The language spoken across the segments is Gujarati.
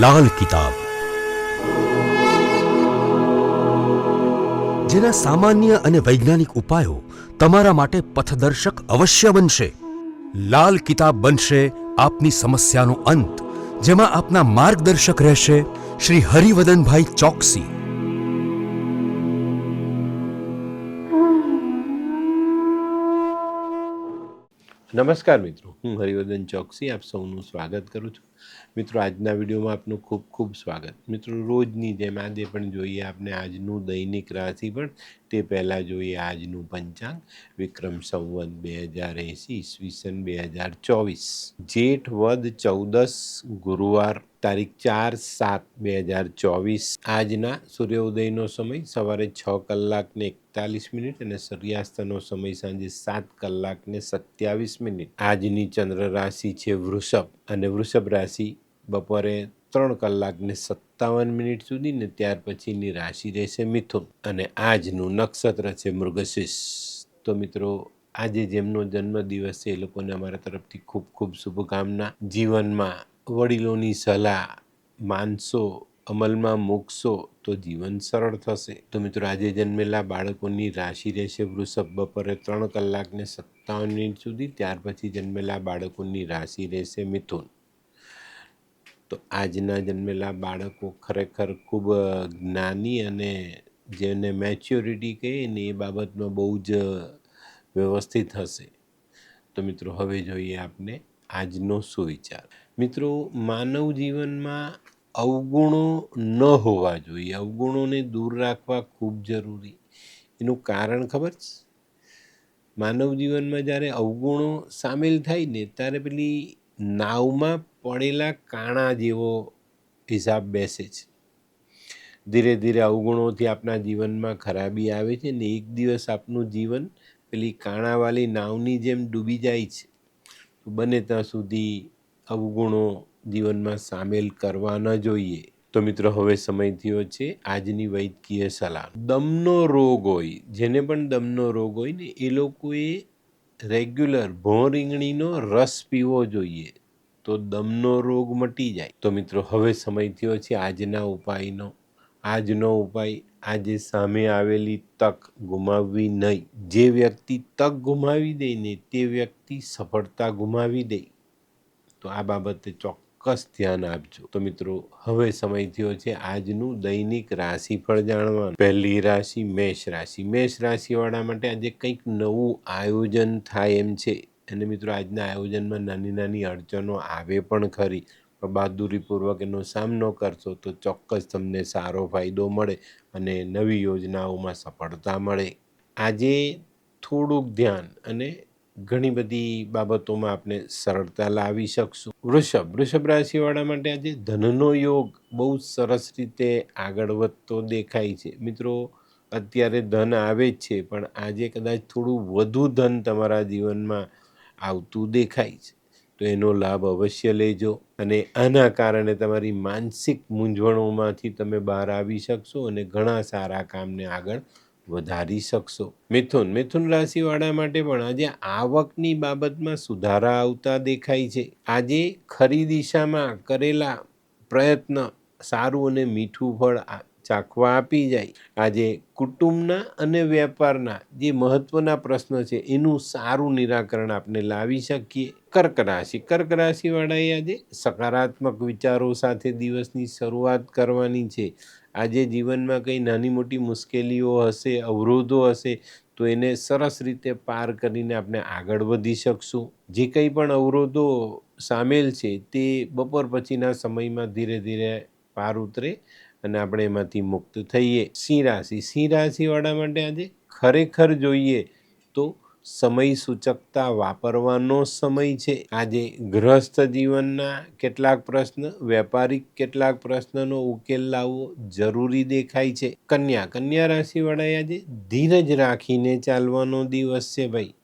લાલ કિતાબ, જેના સામાન્ય અને વૈજ્ઞાનિક ઉપાયો તમારા માટે પથદર્શક અવશ્ય બનશે. લાલ કિતાબ બનશે આપની સમસ્યાનો અંત, જેમાં આપના માર્ગદર્શક રહેશે શ્રી હરિવદનભાઈ ચોકસી. નમસ્કાર મિત્રો, હું હરિવર્ધન ચોકસી આપ સૌનું સ્વાગત કરું છું. મિત્રો, આજના વિડીયોમાં આપનું ખૂબ ખૂબ સ્વાગત. મિત્રો, રોજની જેમ આજે પણ જોઈએ આપણે આજનું દૈનિક રાશિફળ. તે પહેલાં જોઈએ આજનું પંચાંગ. વિક્રમ સંવત 2080 ઈસવીસન 2024, જેઠ વદ 14 ગુરુવાર, તારીખ 4/7/2024. આજના સૂર્યોદયનો સમય સવારે 6:41 અને સૂર્યાસ્તનો સમય સાંજે 7:27. આજની ચંદ્ર રાશિ છે વૃષભ, અને વૃષભ રાશિ બપોરે 3:57 સુધી, ને ત્યાર પછીની રાશિ રહેશે મિથુન, અને આજનું નક્ષત્ર છે મૃગશીર્ષ. તો મિત્રો, આજે જેમનો જન્મદિવસ છે એ લોકોને અમારા તરફથી ખૂબ ખૂબ શુભકામના. જીવનમાં વડીલોની સલાહ માનશો, અમલમાં મૂકશો તો જીવન સરળ થશે. તો મિત્રો, આજે જન્મેલા બાળકોની રાશિ રહેશે વૃષભ, બપોરે 3:57 સુધી, ત્યાર પછી જન્મેલા બાળકોની રાશિ રહેશે મિથુન. તો આજના જન્મેલા બાળકો ખરેખર ખૂબ જ્ઞાની અને જેને મેચ્યોરિટી કહીએ ને એ બાબતમાં બહુ જ વ્યવસ્થિત હશે. તો મિત્રો, હવે જોઈએ આપણે આજનો સુવિચાર. મિત્રો, માનવ જીવનમાં અવગુણો ન હોવા જોઈએ. અવગુણોને દૂર રાખવા ખૂબ જરૂરી. એનું કારણ ખબર છે? માનવ જીવનમાં જ્યારે અવગુણો સામેલ થાય ને ત્યારે પેલી નાવમાં પડેલા કાણા જેવો હિસાબ બેસે છે. ધીરે ધીરે અવગુણોથી આપણા જીવનમાં ખરાબી આવે છે ને એક દિવસ આપનું જીવન પેલી કાણાવાળી નાવની જેમ ડૂબી જાય છે. બને ત્યાં સુધી અવગુણો જીવનમાં સામેલ કરવા ન જોઈએ. તો મિત્રો, હવે સમય થયો છે આજની વૈદ્યકીય સલાહ. દમનો રોગ હોય, જેને પણ દમનો રોગ હોય ને એ લોકોએ રેગ્યુલર ભોં રીંગણીનો રસ પીવો જોઈએ, તો દમનો રોગ મટી જાય. તો મિત્રો, હવે સમય થયો છે આજના ઉપાયનો. આજનો ઉપાય: આજે સામે આવેલી તક ગુમાવવી નહીં. જે વ્યક્તિ તક ગુમાવી દે ને તે વ્યક્તિ સફળતા ગુમાવી દે. તો આ બાબતે ચોક્કસ ધ્યાન આપજો. તો મિત્રો, હવે સમય થયો છે આજનું દૈનિક રાશિફળ જાણવાનું. પહેલી રાશિ મેષ રાશિ. મેષ રાશિવાળા માટે આજે કંઈક નવું આયોજન થાય એમ છે. અને મિત્રો, આજના આયોજનમાં નાની નાની અડચણો આવે પણ ખરી, પણ બહાદુરીપૂર્વક એનો સામનો કરશો તો ચોક્કસ તમને સારો ફાયદો મળે અને નવી યોજનાઓમાં સફળતા મળે. આજે થોડુંક ધ્યાન અને ઘણી બધી બાબતોમાં આપણે સરળતા લાવી શકશું. વૃષભ રાશિવાળા માટે આજે ધનનો યોગ બહુ સરસ રીતે આગળ વધતો દેખાય છે. મિત્રો, અત્યારે ધન આવે જ છે, પણ આજે કદાચ થોડું વધુ ધન તમારા જીવનમાં આવતું દેખાય છે. તો એનો લાભ અવશ્ય લેજો, અને આના કારણે તમારી માનસિક મૂંઝવણોમાંથી તમે બહાર આવી શકશો અને ઘણા સારા કામને આગળ વધારી શકશો. મિથુન રાશિવાળા માટે પણ આજે આવકની બાબતમાં સુધારા આવતા દેખાય છે. આજે ખરી દિશામાં કરેલા પ્રયત્ન સારું અને મીઠું ફળ ચાખવા આપી જાય. આજે કુટુંબના અને વેપારના જે મહત્વના પ્રશ્ન છે એનું સારું નિરાકરણ આપણે લાવી શકીએ. કર્ક રાશિવાળાએ આજે સકારાત્મક વિચારો સાથે દિવસની શરૂઆત કરવાની છે. આજે જીવનમાં કંઈ નાની મોટી મુશ્કેલીઓ હશે, અવરોધો હશે, તો એને સરસ રીતે પાર કરીને આપણે આગળ વધી શકશું. જે કંઈ પણ અવરોધો સામેલ છે તે બપોર પછીના સમયમાં ધીરે ધીરે પાર ઉતરે અને આપણે એમાંથી મુક્ત થઈએ. સિંહ રાશિવાળા માટે આજે ખરેખર જોઈએ તો સમય સૂચકતા વાપરવાનો સમય છે. આજે ગૃહસ્થ જીવનના કેટલાક પ્રશ્ન, વ્યાપારિક કેટલાક પ્રશ્નનો ઉકેલ લાવવો જરૂરી દેખાય છે. કન્યા રાશિવાળાએ આજે ધીરજ રાખીને ચાલવાનો દિવસ છે. ભાઈ,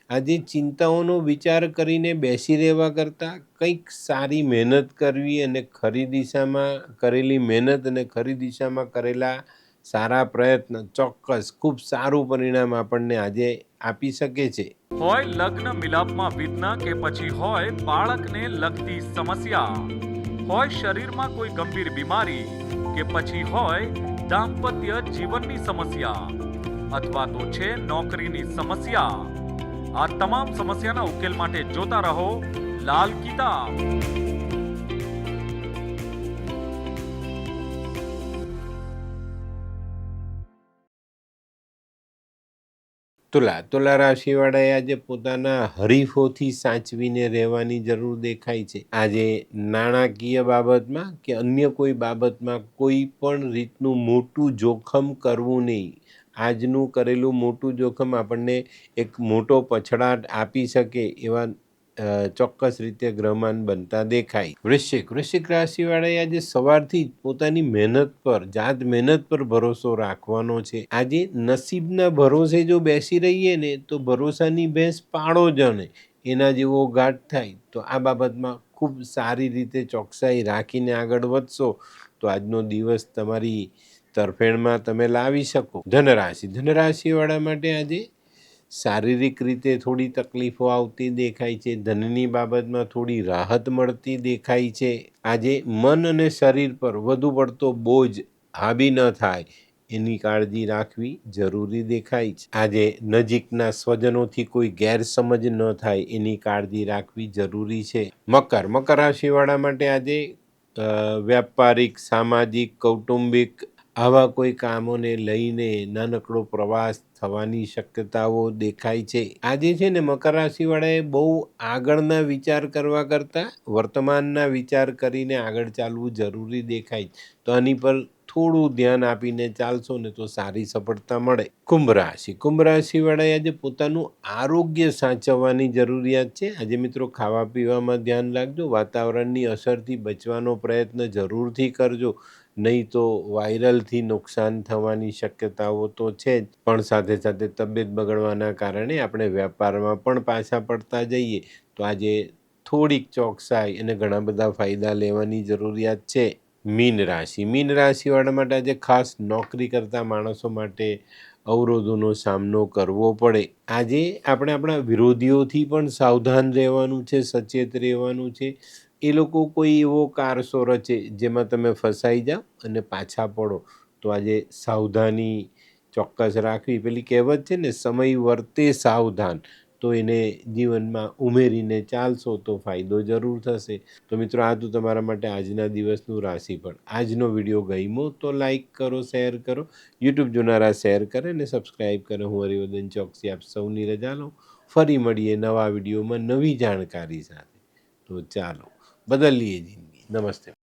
આજે ચિંતાઓનો વિચાર કરીને બેસી રહેવા કરતાં કંઈક સારી મહેનત કરવી અને ખરી દિશામાં કરેલી મહેનત અને ખરી દિશામાં કરેલા સારા પ્રયત્ન ચોક્કસ ખૂબ સારું પરિણામ આપણને આજે આપી શકે છે. હોય લગ્ન મિલાપમાં વિઘ્ન કે પછી હોય બાળકને લગતી સમસ્યા, હોય શરીરમાં કોઈ ગંભીર બીમારી કે પછી હોય દાંપત્ય જીવનની સમસ્યા અથવા તો છે નોકરીની સમસ્યા, આ તમામ સમસ્યાના ઉકેલ માટે જોતા રહો લાલ કિતાબ. તુલા રાશિવાળાએ આજે પોતાના હરીફોથી સાચવીને રહેવાની જરૂર દેખાય છે. આજે નાણાકીય બાબતમાં કે અન્ય કોઈ બાબતમાં કોઈ પણ રીતનું મોટું જોખમ કરવું નહીં. આજનું કરેલું મોટું જોખમ આપણને એક મોટો પછડાટ આપી શકે એવા ચોક્કસ રીતે ગ્રહમાન બનતા દેખાય. વૃશ્ચિક રાશિવાળાએ આજે સવારથી જ પોતાની જાત મહેનત પર ભરોસો રાખવાનો છે. આજે નસીબના ભરોસે જો બેસી રહીએ ને તો ભરોસાની ભેંસ પાડો જણે એના જેવો ઘાટ થાય. તો આ બાબતમાં ખૂબ સારી રીતે ચોકસાઈ રાખીને આગળ વધશો તો આજનો દિવસ તમારી તરફેણમાં તમે લાવી શકો. ધનરાશિવાળા માટે આજે શારીરિક રીતે થોડી તકલીફો આવતી દેખાય છે. ધનની બાબતમાં થોડી રાહત મળતી દેખાય છે. આજે મન અને શરીર પર વધુ પડતો બોજ હાવી ન થાય એની કાળજી રાખવી જરૂરી દેખાય છે. આજે નજીકના સ્વજનોથી કોઈ ગેરસમજ ન થાય એની કાળજી રાખવી જરૂરી છે. મકર રાશિવાળા માટે આજે વ્યાપારિક, સામાજિક, કૌટુંબિક આવા કોઈ કામોને લઈને નાનકડો પ્રવાસ થવાની શક્યતાઓ દેખાય છે. આજે છે ને મકર રાશિવાળાએ બહુ આગળના વિચાર કરવા કરતાં વર્તમાનના વિચાર કરીને આગળ ચાલવું જરૂરી દેખાય. તો આની પર થોડું ધ્યાન આપીને ચાલશો ને તો સારી સફળતા મળે. કુંભ રાશિવાળાએ આજે પોતાનું આરોગ્ય સાચવવાની જરૂરિયાત છે. આજે મિત્રો ખાવા પીવામાં ધ્યાન રાખજો. વાતાવરણની અસરથી બચવાનો પ્રયત્ન જરૂરથી કરજો, નહીં તો વાયરલથી નુકસાન થવાની શક્યતાઓ તો છે જ, પણ સાથે સાથે તબિયત બગડવાના કારણે આપણે વેપારમાં પણ પાછા પડતા જઈએ. તો આજે થોડીક ચોકસાઈ અને ઘણા બધા ફાયદા લેવાની જરૂરિયાત છે. મીન રાશિવાળા માટે આજે ખાસ નોકરી કરતા માણસો માટે અવરોધોનો સામનો કરવો પડે. આજે આપણે આપણા વિરોધીઓથી પણ સાવધાન રહેવાનું છે, સચેત રહેવાનું છે. એ લોકો કોઈ એવો કારસો રચે જેમાં તમે ફસાઈ જાઓ અને પાછા પડો. તો આજે સાવધાની ચોક્કસ રાખવી. પેલી કહેવત છે ને, સમય વર્તે સાવધાન, તો એને જીવનમાં ઉમેરીને ચાલશો તો ફાયદો જરૂર થશે. તો મિત્રો, આ તો તમારા માટે આજના દિવસનું રાશિફળ. આજનો વિડીયો ગમ્યો તો લાઈક કરો, શેર કરો. યુટ્યુબ જોનારા શેર કરે અને સબસ્ક્રાઈબ કરે. હું હરિવર્ધન ચોકસી આપ સૌની રજા લઉં. ફરી મળીએ નવા વિડીયોમાં નવી જાણકારી સાથે. તો ચાલો, બદલીએ જિંદગી. નમસ્તે.